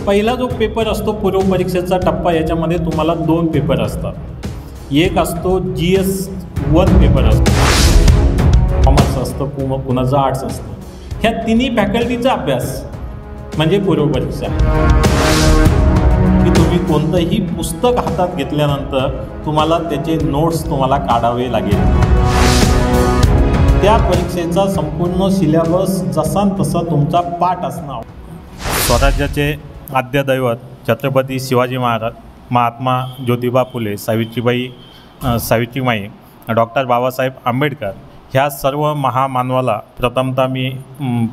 पहिला जो पेपर असतो पूर्व परीक्षेचा टप्पा, याच्यामध्ये तुम्हाला 2 पेपर असतात. एक असतो GS1 पेपर असतो, कॉमर्स असतं, कुणाचं आर्ट्स असतं. ह्या तिन्ही फॅकल्टीचा अभ्यास म्हणजे पूर्व परीक्षा. की तुम्ही कोणतंही पुस्तक हातात घेतल्यानंतर तुम्हाला त्याचे नोट्स काढावे लागेल. त्या परीक्षेचा संपूर्ण सिलेबस जसा तसा तुमचा पाठ असणार. स्वराज्याचे आद्य दैवत छत्रपती शिवाजी महाराज, महात्मा ज्योतिबा फुले, सावित्रीमाई, डॉक्टर बाबासाहेब आंबेडकर ह्या सर्व महामानवाला प्रथमतः मी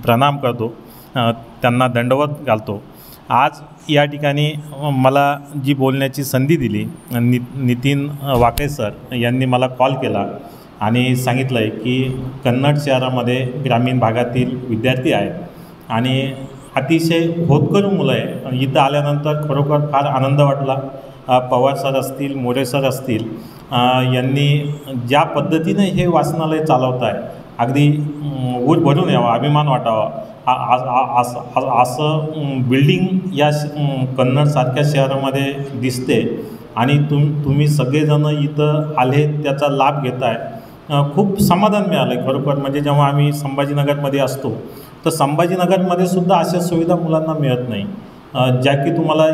प्रणाम करतो, त्यांना दंडवत घालतो. आज या ठिकाणी मला जी बोलण्याची संधी दिली, नितीन वाके सर यांनी मला कॉल केला आणि सांगितलं आहे की कन्नड शहरामध्ये ग्रामीण भागातील विद्यार्थी आहेत आणि अतिशय होतकरू मुलं आहे. इथं आल्यानंतर खरोखर फार आनंद वाटला. पवार सर असतील, मोरे सर असतील, यांनी ज्या पद्धतीने हे वाचनालय चालवत आहे, अगदी ऊर भरून यावा, अभिमान वाटावा. असं बिल्डिंग या कन्नडसारख्या शहरामध्ये दिसते आणि तुम्ही सगळेजण इथं आले, त्याचा लाभ घेत आहे. खूप समाधान मिळालं आहे खरोखर. म्हणजे जेव्हा आम्ही संभाजीनगरमध्ये असतो तर संभाजीनगरमध्ये सुद्धा अशा सुविधा मुलांना मिळत नाही, ज्या की तुम्हाला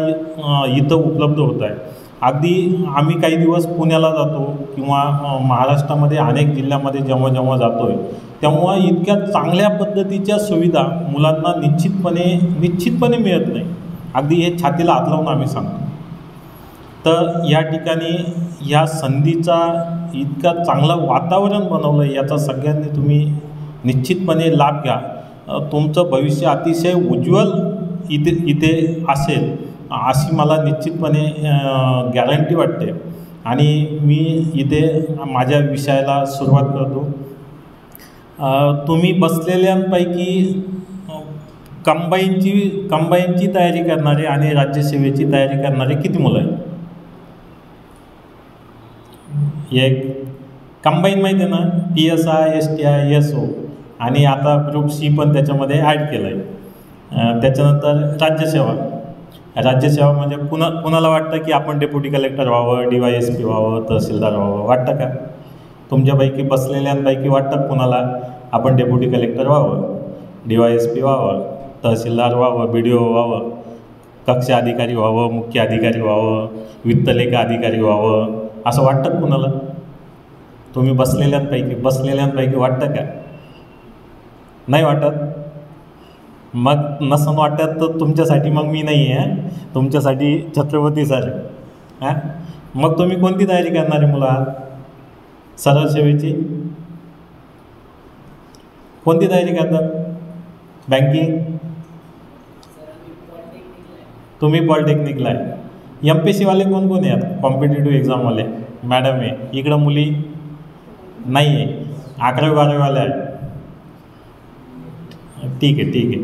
इथं उपलब्ध होत आहे. अगदी आम्ही काही दिवस पुण्याला जातो किंवा महाराष्ट्रामध्ये अनेक जिल्ह्यामध्ये जेव्हा जातो आहे, तेव्हा इतक्या चांगल्या पद्धतीच्या सुविधा मुलांना निश्चितपणे मिळत नाही. अगदी हे छातीला हात लावून आम्ही सांगतो. तर या ठिकाणी ह्या संधीचा इतका चांगलं वातावरण बनवलं आहे, याचा सगळ्यांनी तुम्ही निश्चितपणे लाभ घ्या. तुमचं भविष्य अतिशय उज्ज्वल इथे असेल अशी मला निश्चितपणे गॅरंटी वाटते. आणि मी इथे माझ्या विषयाला सुरुवात करतो. तुम्ही बसलेल्यांपैकी कंबाईनची तयारी करणारे आणि राज्यसेवेची तयारी करणारे किती मुलं आहेत? एक कंबाईन माहिती आहे ना, PSI, STI, SO आणि आता ग्रुप C पण त्याच्यामध्ये ॲड केलं आहे. त्याच्यानंतर राज्यसेवा म्हणजे कुणाला वाटतं की आपण डेप्युटी कलेक्टर व्हावं, DYSP व्हावं, तहसीलदार व्हावं, वाटतं का? तुमच्यापैकी बसलेल्यांपैकी वाटतं कुणाला आपण डेप्युटी कलेक्टर व्हावं, DYSP व्हावं, तहसीलदार व्हावं, BDO व्हावं, कक्ष अधिकारी व्हावं, मुख्य अधिकारी व्हावं, वित्तलेखा अधिकारी व्हावं, असं वाटतं कुणाला? तुम्ही बसलेल्यांपैकी वाटतं का? नाही वाटत? मग नसन वाटत तर तुमच्यासाठी मग मी नाही आहे, तुमच्यासाठी छत्रपती सर. मग तुम्ही कोणती तयारी करणारी मुलं आहात? सरळ सेवेची कोणती तयारी करतात? बँकिंग? तुम्ही पॉलिटेक्निकला आहे. MPSCवाले कोण आहेत? कॉम्पिटेटिव्ह एक्झामवाले मॅडम आहे. इकडं मुली नाही आहे, 11वी-12वीवाले आहे. ठीक आहे.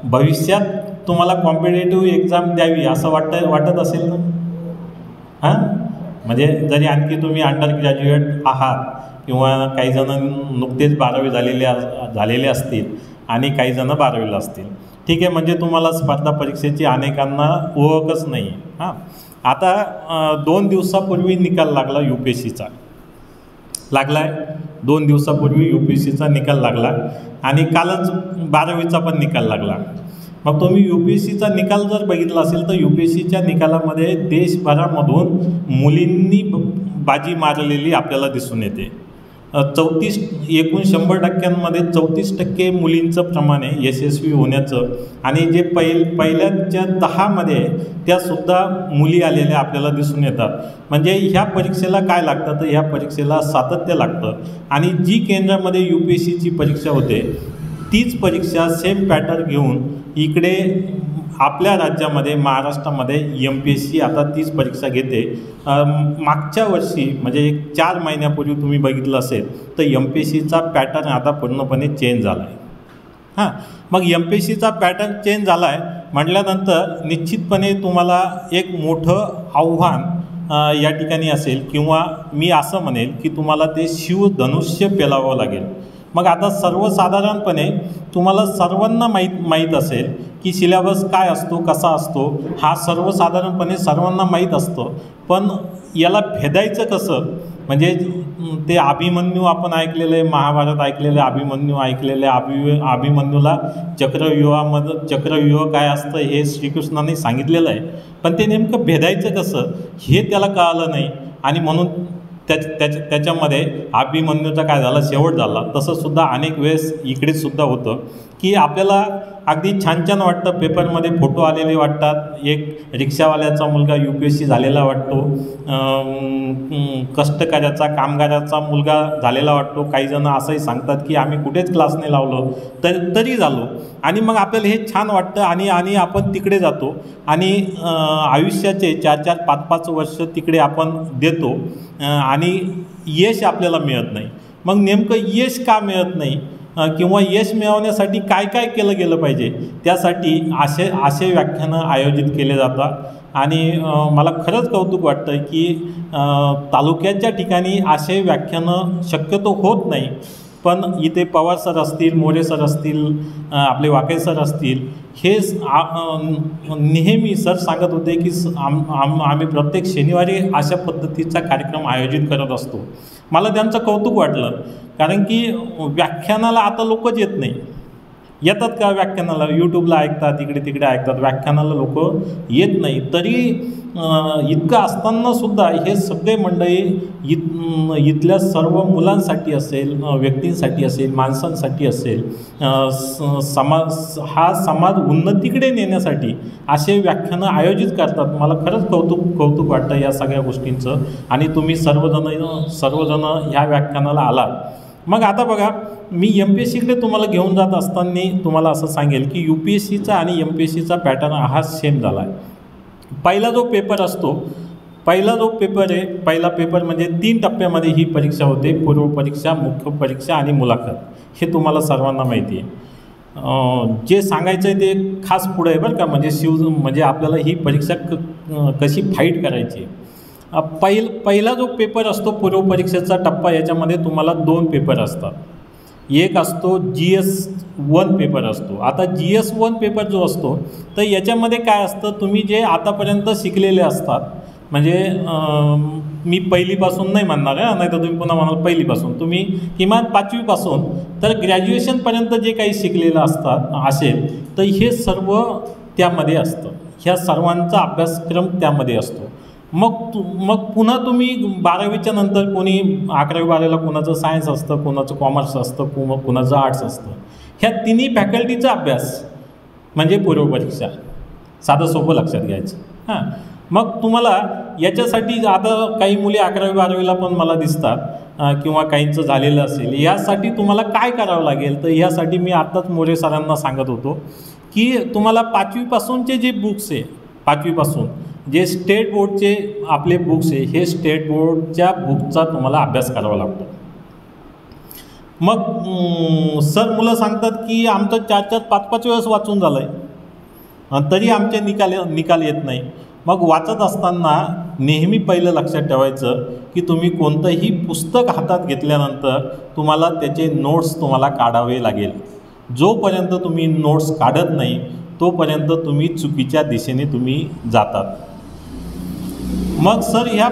भविष्यात तुम्हाला कॉम्पिटेटिव्ह एक्झाम द्यावी असं वाटत असेल ना? म्हणजे जरी आणखी तुम्ही अंडर ग्रॅज्युएट आहात किंवा काहीजण नुकतेच 12वी झालेले असतील आणि काहीजण 12वीला असतील, ठीक आहे. म्हणजे तुम्हाला स्पर्धा परीक्षेची अनेकांना ओळखच नाही. आता 2 दिवसापूर्वी निकाल लागला UPSCचा. लागला आहे 2 दिवसापूर्वी UPSCचा निकाल लागला आणि कालच 12वीचा पण निकाल लागला. मग तुम्ही UPSCचा निकाल जर बघितला असेल तर UPSCच्या निकालामध्ये देशभरामधून मुलींनी बाजी मारलेली आपल्याला दिसून येते. एकूण 100%मध्ये 34% मुलींचं प्रमाण आहे यशस्वी होण्याचं. आणि जे पहिल्याच्या 10मध्ये त्यासुद्धा मुली आलेल्या आपल्याला दिसून येतात. म्हणजे ह्या परीक्षेला काय लागतं तर ह्या परीक्षेला सातत्य लागतं. आणि जी केंद्रामध्ये UPSCची परीक्षा होते तीच परीक्षा सेम पॅटर्न घेऊन इकडे आपल्या राज्यामध्ये महाराष्ट्रामध्ये MPSC आता तीच परीक्षा घेते. मागच्या वर्षी म्हणजे 4 महिन्यापूर्वी तुम्ही बघितलं असेल तर MPSCचा पॅटर्न आता पूर्णपणे चेंज झाला आहे. मग MPSCचा पॅटर्न चेंज झाला आहे म्हटल्यानंतर निश्चितपणे तुम्हाला एक मोठं आव्हान या ठिकाणी असेल किंवा मी असं म्हणेल की तुम्हाला ते शिवधनुष्य पेलावं लागेल. मग आता सर्वसाधारणपणे तुम्हाला सर्वांना माहीत असेल की सिलेबस काय असतो, कसा असतो, हा सर्वसाधारणपणे सर्वांना माहीत असतं. पण याला भेदायचं कसं, म्हणजे ते अभिमन्यू आपण ऐकलेलं आहे, महाभारत ऐकलेलं आहे, अभिमन्यू ऐकलेलं आहे. अभिमन्यूला चक्रव्यूह काय असतं हे श्रीकृष्णाने सांगितलेलं आहे. पण ते नेमकं भेदायचं कसं हे त्याला कळालं नाही, आणि म्हणून त्याच्यामध्ये अभिमन्यूचा काय झाला, शेवट झाला. तसंसुद्धा अनेक वेळेस इकडेच सुद्धा होतं की आपल्याला अगदी छान छान वाटतं, पेपरमध्ये फोटो आलेले वाटतात, एक रिक्षावाल्याचा मुलगा UPSC झालेला वाटतो, कष्टकऱ्याचा कामगाराचा मुलगा झालेला वाटतो. काही जण असंही सांगतात की आम्ही कुठेच क्लास नाही लावलो तरी झालो, आणि मग आपल्याला हे छान वाटतं आणि आपण तिकडे जातो आणि आयुष्याचे 4-4, 5-5 वर्ष तिकडे आपण देतो आणि यश आपल्याला मिळत नाही. मग नेमकं यश का मिळत नाही किंवा यश मिळवण्यासाठी काय काय केलं गेलं पाहिजे, त्यासाठी असे व्याख्यानं आयोजित केले जातात. आणि मला खरंच कौतुक वाटतं की तालुक्याच्या ठिकाणी असे व्याख्यानं शक्यतो होत नाही. पण इथे पवार सर असतील, मोरे सर असतील, आपले वाके सर असतील, हे नेहमी सर सांगत होते की आम्ही प्रत्येक शनिवारी अशा पद्धतीचा कार्यक्रम आयोजित करत असतो. मला त्यांचं कौतुक वाटलं, कारण की व्याख्यानाला आता लोकच येत नाही. येतात का व्याख्यानाला, यूट्यूबला ऐकतात, इकडे तिकडे ऐकतात, व्याख्यानाला लोक येत नाही. तरी इतकं असतानासुद्धा हे सगळे मंडळी इथल्या सर्व मुलांसाठी असेल, व्यक्तींसाठी असेल, माणसांसाठी असेल, समाज उन्नतीकडे नेण्यासाठी असे व्याख्यानं आयोजित करतात. मला खरंच कौतुक वाटतं या सगळ्या गोष्टींचं, आणि तुम्ही सर्वजण ह्या व्याख्यानाला आलात. मग आता बघा, मी MPSCकडे तुम्हाला घेऊन जात असताना तुम्हाला असं सांगेल की UPSCचा आणि MPSCचा पॅटर्न हा सेम झाला आहे. पहिला जो पेपर असतो, पहिला पेपर म्हणजे 3 टप्प्यामध्ये ही परीक्षा होते, पूर्व परीक्षा, मुख्य परीक्षा आणि मुलाखत. हे तुम्हाला सर्वांना माहिती आहे. जे सांगायचं आहे ते खास पुढं आहे बरं का, म्हणजे आपल्याला ही परीक्षा कशी फाईट करायची आहे. पहिला जो पेपर असतो पूर्व परीक्षेचा टप्पा, याच्यामध्ये तुम्हाला 2 पेपर असतात. एक असतो GS1 पेपर असतो. आता GS1 पेपर जो असतो, तर याच्यामध्ये काय असतं, तुम्ही जे आतापर्यंत शिकलेले असतात, म्हणजे मी पहिलीपासून नाही म्हणणार आहे, नाही तर तुम्ही पुन्हा म्हणाल पहिलीपासून, तुम्ही किमान 5वीपासून तर ग्रॅज्युएशनपर्यंत जे काही शिकलेलं असेल, तर हे सर्व त्यामध्ये असतं. ह्या सर्वांचा अभ्यासक्रम त्यामध्ये असतो. मग पुन्हा तुम्ही 12वीच्या नंतर कोणी 11वी-12वीला कोणाचं सायन्स असतं, कोणाचं कॉमर्स असतं, कोणाचं आर्ट्स असतं. ह्या तिन्ही फॅकल्टीचा अभ्यास म्हणजे पूर्व परीक्षा. साधं सोपं लक्षात घ्यायचं. मग तुम्हाला याच्यासाठी आता काही मुली 11वी-12वीला पण मला दिसतात किंवा काहींचं झालेलं असेल, यासाठी तुम्हाला काय करावं लागेल, तर ह्यासाठी मी आत्ताच मोरे सरांना सांगत होतो की तुम्हाला 5वीपासूनचे जे बुक्स आहे, 5वीपासून जे स्टेट बोर्डचे आपले बुक्स आहे, हे स्टेट बोर्डच्या बुकचा तुम्हाला अभ्यास करावा लागतो. मग सर मुलं सांगतात की आमचं 4-4, 5-5 वेळेस वाचून झालं आहे, तरी आमचे निकाल येत नाही. मग वाचत असताना नेहमी पहिलं लक्षात ठेवायचं की तुम्ही कोणतंही पुस्तक हातात घेतल्यानंतर तुम्हाला त्याचे नोट्स तुम्हाला काढावे लागेल. जोपर्यंत तुम्ही नोट्स काढत नाही तोपर्यंत तुम्ही चुकीच्या दिशेने तुम्ही जातात. मग सर ह्या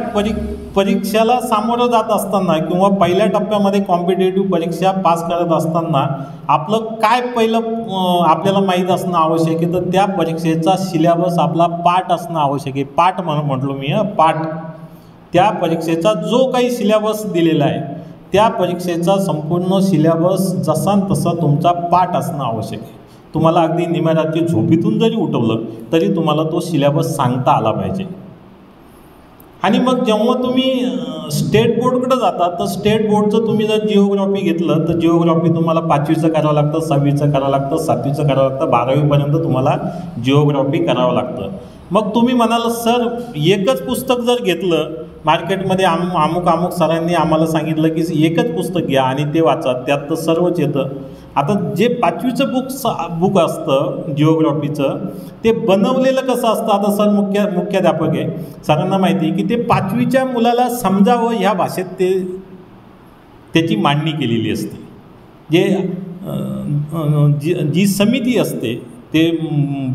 परीक्षेला सामोरं जात असताना किंवा पहिल्या टप्प्यामध्ये कॉम्पिटेटिव्ह परीक्षा पास करत असताना आपलं काय पहिलं आपल्याला माहीत असणं आवश्यक आहे, तर त्या परीक्षेचा सिलेबस आपला पाठ असणं आवश्यक आहे. पाठ म्हटलो मी, पाठ. त्या परीक्षेचा जो काही सिलेबस दिलेला आहे, त्या परीक्षेचा संपूर्ण सिलेबस जसा तसा तुमचा पाठ असणं आवश्यक आहे. तुम्हाला अगदी निम्या रात्री झोपेतून जरी उठवलं तरी तुम्हाला तो सिलेबस सांगता आला पाहिजे. आणि मग जेव्हा तुम्ही स्टेट बोर्डकडे जाता, तर स्टेट बोर्डचं तुम्ही जर जिओग्राफी घेतलं तर जिओग्राफी तुम्हाला 5वीचं करावं लागतं, 6वीचं करावं लागतं, 7वीचं करावं लागतं, 12वीपर्यंत तुम्हाला जिओग्राफी करावं लागतं. मग तुम्ही म्हणाल सर एकच पुस्तक जर घेतलं मार्केटमध्ये, अमुक सरांनी आम्हाला सांगितलं की एकच पुस्तक घ्या आणि ते वाचा, त्यात तर सर्वच येतं. आता जे 5वीचं बुक असतं जिओग्राफीचं, ते बनवलेलं कसं असतं, आता सर मुख्याध्यापक आहे, सरांना माहिती आहे की ते 5वीच्या मुलाला समजावं ह्या भाषेत त्याची मांडणी केलेली असते. जी समिती असते ते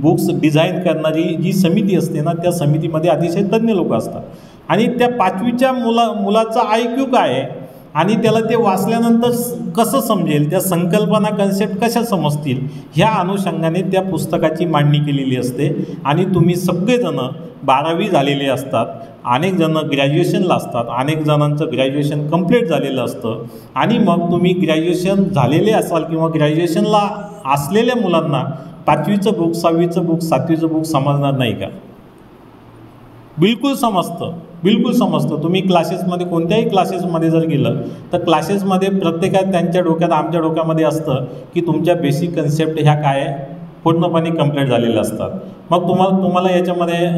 बुक्स डिझाईन करणारी जी समिती असते ना, त्या समितीमध्ये अतिशय तज्ज्ञ लोक असतात. आणि त्या 5वीच्या मुलाचा IQ काय आहे आणि त्याला ते वाचल्यानंतर कसं समजेल, त्या संकल्पना कन्सेप्ट कशा समजतील, ह्या अनुषंगाने त्या पुस्तकाची मांडणी केलेली असते. आणि तुम्ही सगळेजणं 12वी झालेले असतात, अनेक जणं ग्रॅज्युएशनला असतात, अनेक जणांचं ग्रॅज्युएशन कंप्लीट झालेलं असतं. आणि मग तुम्ही ग्रॅज्युएशन झालेले असाल किंवा ग्रॅज्युएशनला असलेल्या मुलांना 5वीचं बुक, 6वीचं बुक, 7वीचं बुक समजणार नाही का? बिलकुल समजतं, बिलकुल समजतं. तुम्ही क्लासेसमध्ये, कोणत्याही क्लासेसमध्ये जर गेलं तर क्लासेसमध्ये प्रत्येकात त्यांच्या डोक्यात, आमच्या डोक्यामध्ये असतं की तुमच्या बेसिक कन्सेप्ट ह्या काय पूर्णपणे कंप्लीट झालेल्या असतात. मग तुम्हाला याच्यामध्ये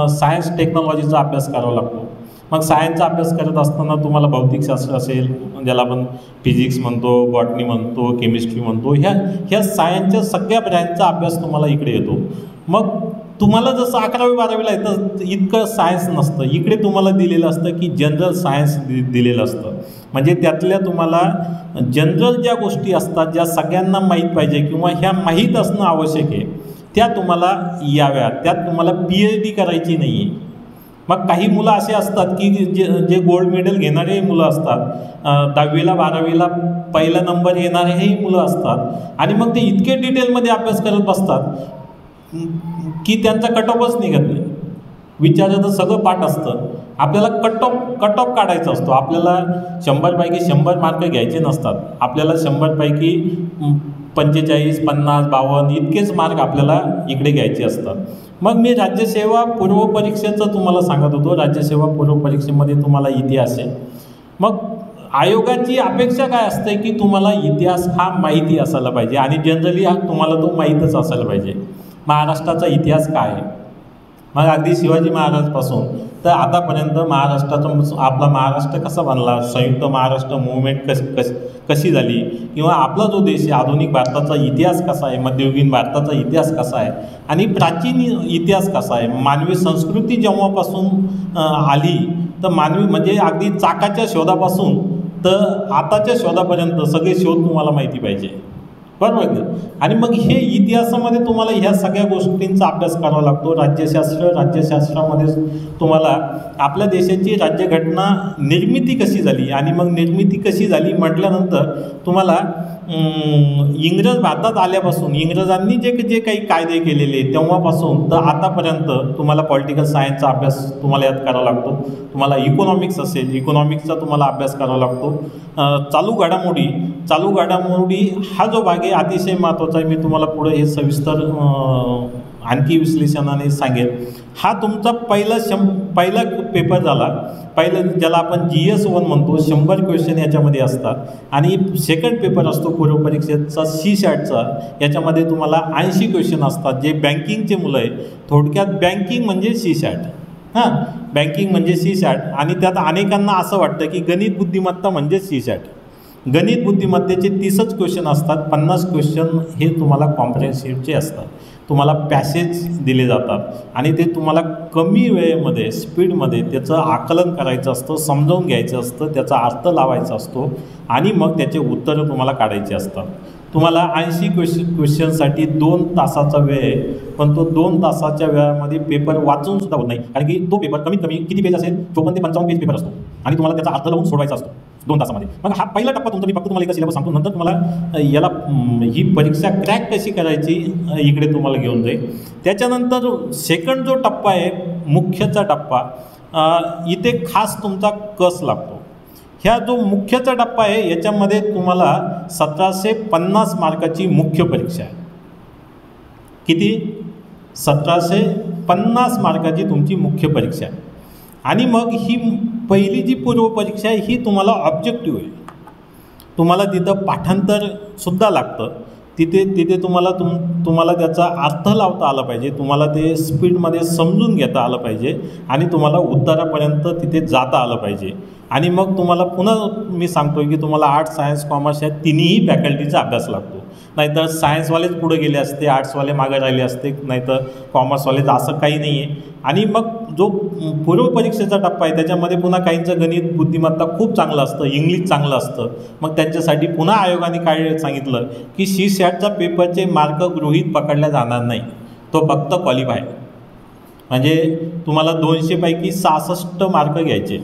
सायन्स टेक्नॉलॉजीचा अभ्यास करावा लागतो. मग सायन्सचा अभ्यास करत असताना तुम्हाला भौतिकशास्त्र असेल, ज्याला आपण फिजिक्स म्हणतो, बॉटनी म्हणतो, केमिस्ट्री म्हणतो, ह्या सायन्सच्या सगळ्या ब्रँचचा अभ्यास तुम्हाला इकडे येतो. मग तुम्हाला जसं 11वी 12वीला येतं इतकं सायन्स नसतं. इकडे तुम्हाला दिलेलं असतं की जनरल सायन्स दिलेलं असतं. म्हणजे त्यातल्या तुम्हाला जनरल ज्या गोष्टी असतात, ज्या सगळ्यांना माहीत पाहिजे किंवा ह्या माहीत असणं आवश्यक आहे, त्या तुम्हाला याव्या. त्यात तुम्हाला PhD करायची नाही आहे. मग काही मुलं असे असतात की जे गोल्ड मेडल घेणारे मुलं असतात, 10वीला 12वीला पहिला नंबर येणारेही मुलं असतात. आणि मग ते इतके डिटेलमध्ये अभ्यास करत बसतात की त्यांचा कट ऑफच निघत नाही. विचाराचं सगळं पाठ असतं. आपल्याला कट ऑफ काढायचा असतो. आपल्याला 100पैकी 100 मार्क घ्यायचे नसतात. आपल्याला 100पैकी 45, 50, 52 इतकेच मार्क आपल्याला इकडे घ्यायचे असतात. मग मी राज्यसेवा पूर्व परीक्षेचं तुम्हाला सांगत होतो. राज्यसेवा पूर्व परीक्षेमध्ये तुम्हाला इतिहास आहे. मग आयोगाची अपेक्षा काय असते की तुम्हाला इतिहास हा माहिती असायला पाहिजे आणि जनरली हा तुम्हाला तो माहीतच असायला पाहिजे. महाराष्ट्राचा इतिहास काय आहे, मग अगदी शिवाजी महाराजपासून तर आतापर्यंत आपला महाराष्ट्र कसा बनला, संयुक्त महाराष्ट्र मूवमेंट कशी झाली, किंवा आपला जो देश आहे आधुनिक भारताचा इतिहास कसा आहे, मध्ययुगीन भारताचा इतिहास कसा आहे आणि प्राचीन इतिहास कसा आहे. मानवी संस्कृती जेव्हापासून आली तर मानवी म्हणजे अगदी चाकाच्या शोधापासून तर आताच्या शोधापर्यंत सगळे शोध तुम्हाला माहिती पाहिजे, बरोबर ना. आणि मग हे इतिहासामध्ये तुम्हाला ह्या सगळ्या गोष्टींचा अभ्यास करावा लागतो. राज्यशास्त्रामध्ये तुम्हाला आपल्या देशाची राज्यघटना निर्मिती कशी झाली आणि मग निर्मिती कशी झाली म्हटल्यानंतर तुम्हाला इंग्रज भारतात आल्यापासून इंग्रजांनी जे काही कायदे केलेले तेव्हापासून तर आतापर्यंत तुम्हाला पॉलिटिकल सायन्सचा अभ्यास तुम्हाला यात करावा लागतो. तुम्हाला इकॉनॉमिक्स असेल, इकॉनॉमिक्सचा तुम्हाला अभ्यास करावा लागतो. चालू घडामोडी हा जो भाग आहे अतिशय महत्त्वाचा आहे. मी तुम्हाला पुढे हे सविस्तर आणखी विश्लेषणाने सांगेल. हा तुमचा पहिला पेपर झाला. पहिलं ज्याला आपण GS1 म्हणतो, 100 क्वेश्चन याच्यामध्ये असतात. आणि सेकंड पेपर असतो पूर्व परीक्षेचा CSATचा, याच्यामध्ये तुम्हाला 80 क्वेश्चन असतात जे बँकिंगचे मुलं आहे. थोडक्यात बँकिंग म्हणजे CSAT. बँकिंग म्हणजे CSAT. आणि त्यात अनेकांना असं वाटतं की गणित बुद्धिमत्ता म्हणजे CSAT. गणित बुद्धिमत्तेचे 30च क्वेश्चन असतात. 50 क्वेश्चन हे तुम्हाला कॉम्प्रिहेन्सिव्हचे असतात. तुम्हाला पॅसेज दिले जातात आणि ते तुम्हाला कमी वेळेमध्ये स्पीडमध्ये त्याचं आकलन करायचं असतं, समजावून घ्यायचं असतं, त्याचा अर्थ लावायचा असतो आणि मग त्याचे उत्तरं तुम्हाला काढायचे असतात. तुम्हाला 80 क्वेश्चनसाठी 2 तासाचा वेळ आहे, पण तो 2 तासाच्या वेळामध्ये पेपर वाचून सुद्धा होत नाही. कारण की तो पेपर कमीत कमी किती पेज असेल, 54 ते 55 पेज पेपर असतो आणि तुम्हाला त्याचा अर्थ लावून सोडवायचा असतो 2 तासामध्ये. मग हा पहिला टप्पा तुमचा. मी फक्त तुम्हाला एकदा सिलेबस सांगतो, नंतर तुम्हाला याला ही परीक्षा क्रॅक कशी करायची इकडे तुम्हाला घेऊन जाईल. त्याच्यानंतर सेकंड जो टप्पा आहे, मुख्यचा टप्पा, इथे खास तुमचा कस लागतो. ह्या जो मुख्यचा टप्पा आहे याच्यामध्ये तुम्हाला 1750 मार्काची मुख्य परीक्षा आहे. किती? 1750 मार्काची तुमची मुख्य परीक्षा आहे. आणि मग ही पहिली जी पूर्व परीक्षा आहे ही तुम्हाला ऑब्जेक्टिव्ह आहे. तुम्हाला तिथं पाठांतरसुद्धा लागतं. तिथे तुम्हाला त्याचा अर्थ लावता आला पाहिजे, तुम्हाला ते स्पीडमध्ये समजून घेता आलं पाहिजे आणि तुम्हाला उत्तरापर्यंत तिथे जाता आलं पाहिजे. आणि मग तुम्हाला पुन्हा मी सांगतो की तुम्हाला आर्ट्स, सायन्स, कॉमर्स या तिन्ही फॅकल्टीचा अभ्यास लागतो. नाहीतर सायन्सवालेच पुढे गेले असते, आर्ट्सवाले मागे राहिले असते, नाहीतर कॉमर्सवालेच, असं काही नाही आहे. आणि मग जो पूर्व परीक्षेचा टप्पा आहे त्याच्यामध्ये पुन्हा काहींचं गणित बुद्धिमत्ता खूप चांगलं असतं, इंग्लिश चांगलं असतं. मग त्यांच्यासाठी पुन्हा आयोगाने काय सांगितलं की CSATच्या पेपरचे मार्क गृहीत पकडल्या जाणार नाही, तो फक्त क्वालिफाय. म्हणजे तुम्हाला 200 पैकी 66 मार्क घ्यायचे.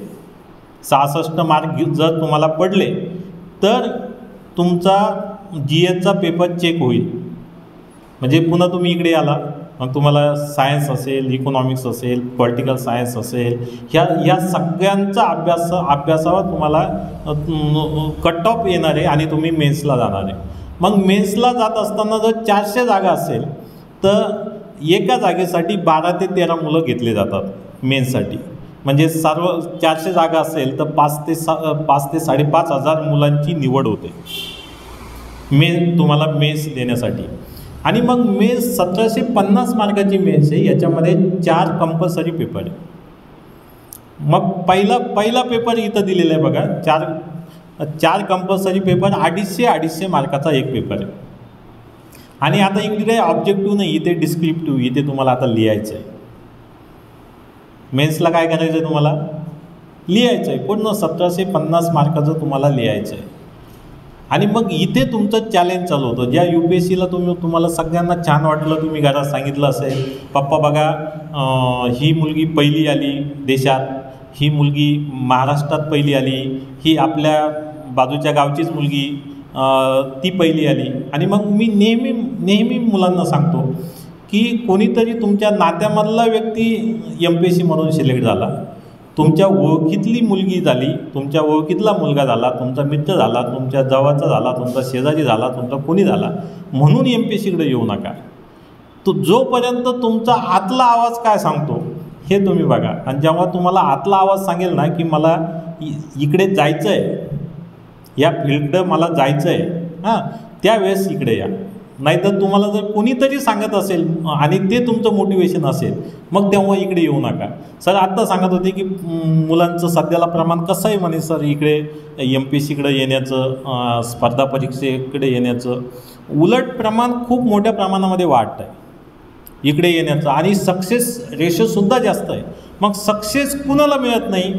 66 मार्क जर तुम्हाला पडले तर तुमचा GSचा पेपर चेक होईल. म्हणजे पुन्हा तुम्ही इकडे आला, मग तुम्हाला सायन्स असेल, इकॉनॉमिक्स असेल, पॉलिटिकल सायन्स असेल, ह्या सगळ्यांचा अभ्यासावर तुम्हाला कट ऑफ येणार आहे आणि तुम्ही मेन्सला जाणार आहे. मग मेन्सला जात असताना जर 400 जागा असेल तर एका जागेसाठी 12 ते 13 मुलं घेतले जातात मेन्ससाठी. म्हणजे सर्व 400 जागा असेल तर 5 ते 5,500 मुलांची निवड होते तुम्हाला मेन्स देण्यासाठी. आणि मग मेन्स 1750 मार्काची मेन्स आहे, याच्यामध्ये 4 कंपल्सरी पेपर आहे. मग पहिला पेपर इथं दिलेला आहे बघा, 4 कंपल्सरी पेपर, 250 मार्काचा एक पेपर आहे. आणि आता इकडे ऑब्जेक्टिव्ह नाही, इथे डिस्क्रिप्टिव्ह, इथे तुम्हाला आता लिहायचं आहे. मेन्सला काय करायचं आहे, तुम्हाला लिहायचं आहे, पूर्ण 1750 मार्काचं तुम्हाला लिहायचं आहे. आणि मग इथे तुमचं चॅलेंज चालू होतं. ज्या UPSCला तुम्हाला सगळ्यांना छान वाटलं, तुम्ही घरात सांगितलं असेल, पप्पा बघा ही मुलगी पहिली आली देशात, ही मुलगी महाराष्ट्रात पहिली आली, ही आपल्या बाजूच्या गावचीच मुलगी ती पहिली आली. आणि मग मी नेहमी मुलांना सांगतो की कोणीतरी तुमच्या नात्यामधला व्यक्ती MPSCमधून सिलेक्ट झाला, तुमच्या ओळखीतली मुलगी झाली, तुमच्या ओळखीतला मुलगा झाला, तुमचा मित्र झाला, तुमच्या जवळचा झाला, तुमचा शेजारी झाला, तुमचा कोणी झाला, म्हणून MPSCकडे येऊ नका. तो जोपर्यंत तुमचा आतला आवाज काय सांगतो हे तुम्ही बघा. आणि जेव्हा तुम्हाला आतला आवाज सांगेल ना की मला इकडे जायचं आहे, या फील्डकडं मला जायचं आहे, त्यावेळेस इकडे या. नाहीतर तुम्हाला जर कोणीतरी सांगत असेल आणि ते तुमचं मोटिवेशन असेल, मग तेव्हा इकडे येऊ नका. सर आत्ता सांगत होते की मुलांचं सध्याला प्रमाण कसं आहे म्हणे सर इकडे MPSCकडे येण्याचं, स्पर्धा परीक्षेकडे येण्याचं. उलट प्रमाण खूप मोठ्या प्रमाणामध्ये वाढतं आहे इकडे येण्याचं, आणि सक्सेस रेशोसुद्धा जास्त आहे. मग सक्सेस कुणाला मिळत नाही,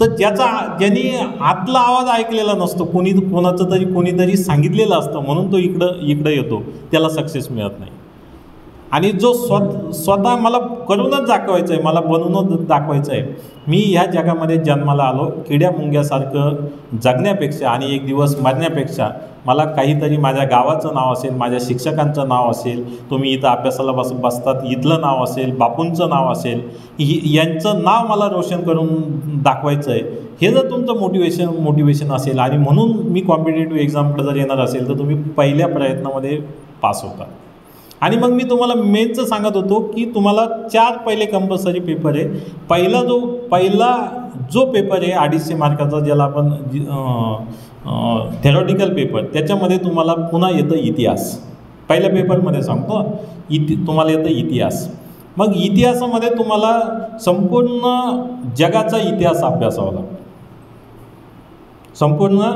तर ज्यांनी आतला आवाज ऐकलेला नसतो, कोणीतरी सांगितलेलं असतं, म्हणून तो इकडं येतो, त्याला सक्सेस मिळत नाही. आणि जो स्वतः मला करूनच दाखवायचं आहे, मला बनवूनच दाखवायचं आहे, मी ह्या जगामध्ये जन्माला आलो किड्या मुंग्यासारखं जगण्यापेक्षा आणि एक दिवस मरण्यापेक्षा मला काहीतरी माझ्या गावाचं नाव असेल, माझ्या शिक्षकांचं नाव असेल, तुम्ही इथं अभ्यासाला बसतात इथलं नाव असेल, बापूंचं नाव असेल, यांचं नाव मला रोशन करून दाखवायचं आहे. हे जर तुमचं मोटिवेशन असेल, आणि म्हणून मी कॉम्पिटेटिव्ह एक्झामकडे जर येणार असेल तर तुम्ही पहिल्या प्रयत्नामध्ये पास होता. आणि मग मी तुम्हाला मेन्सचं सांगत होतो की तुम्हाला 4 पहिले कंपल्सरी पेपर आहे. पहिला जो पेपर आहे 250 मार्काचा, ज्याला आपण थेरॉटिकल पेपर, त्याच्यामध्ये तुम्हाला पुन्हा येतं इतिहास. पहिल्या पेपरमध्ये सांगतो तुम्हाला येतं इतिहास. मग इतिहासामध्ये तुम्हाला संपूर्ण जगाचा इतिहास अभ्यासावा लागतो, संपूर्ण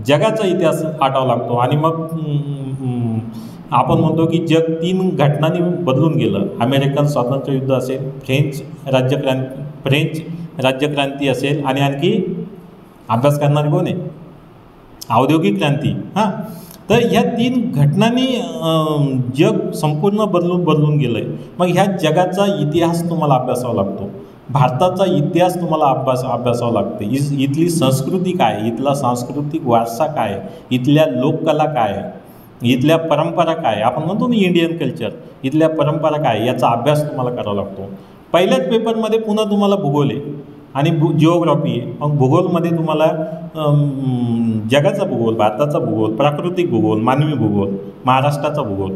जगाचा इतिहास आठावा लागतो. आणि मग आपण म्हणतो की जग 3 घटनांनी बदलून गेलं. अमेरिकन स्वातंत्र्य युद्ध असेल, फ्रेंच राज्यक्रांती असेल, आणि आणखी अभ्यास करणारे कोण आहे, औद्योगिक क्रांती. तर ह्या 3 घटनांनी जग संपूर्ण बदलून गेलं आहे. मग ह्या जगाचा इतिहास तुम्हाला अभ्यासावा लागतो. भारताचा इतिहास तुम्हाला अभ्यासावा लागते. इथली संस्कृती काय, इथला सांस्कृतिक वारसा काय, इथल्या लोककला काय, इथल्या परंपरा काय, आपण म्हणतो ना इंडियन कल्चर, इथल्या परंपरा काय, याचा अभ्यास तुम्हाला करावा लागतो. पहिल्याच पेपरमध्ये पुन्हा तुम्हाला भूगोल आहे आणि जिओग्राफी आहे. मग भूगोलमध्ये तुम्हाला जगाचा भूगोल, भारताचा भूगोल, प्राकृतिक भूगोल, मानवी भूगोल, महाराष्ट्राचा भूगोल,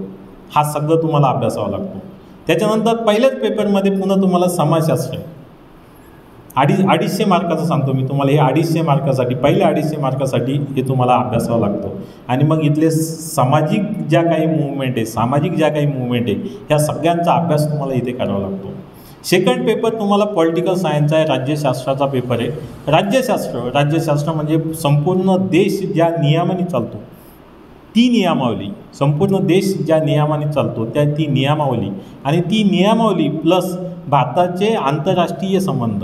हा सगळं तुम्हाला अभ्यासावा लागतो. त्याच्यानंतर पहिल्याच पेपरमध्ये पुन्हा तुम्हाला समाजशास्त्र आहे. 250 मार्काचं सांगतो मी तुम्हाला. हे 250 मार्कासाठी, पहिल्या 250 मार्कासाठी हे तुम्हाला अभ्यासावा लागतो. आणि मग इथले सामाजिक ज्या काही मुवमेंट आहे, ह्या सगळ्यांचा अभ्यास तुम्हाला इथे करावा लागतो. सेकंड पेपर तुम्हाला पॉलिटिकल सायन्स आहे, राज्यशास्त्राचा पेपर आहे. राज्यशास्त्र म्हणजे संपूर्ण देश ज्या नियमाने चालतो ती नियमावली, संपूर्ण देश ज्या नियमाने चालतो त्या ती नियमावली आणि ती नियमावली प्लस भारताचे आंतरराष्ट्रीय संबंध,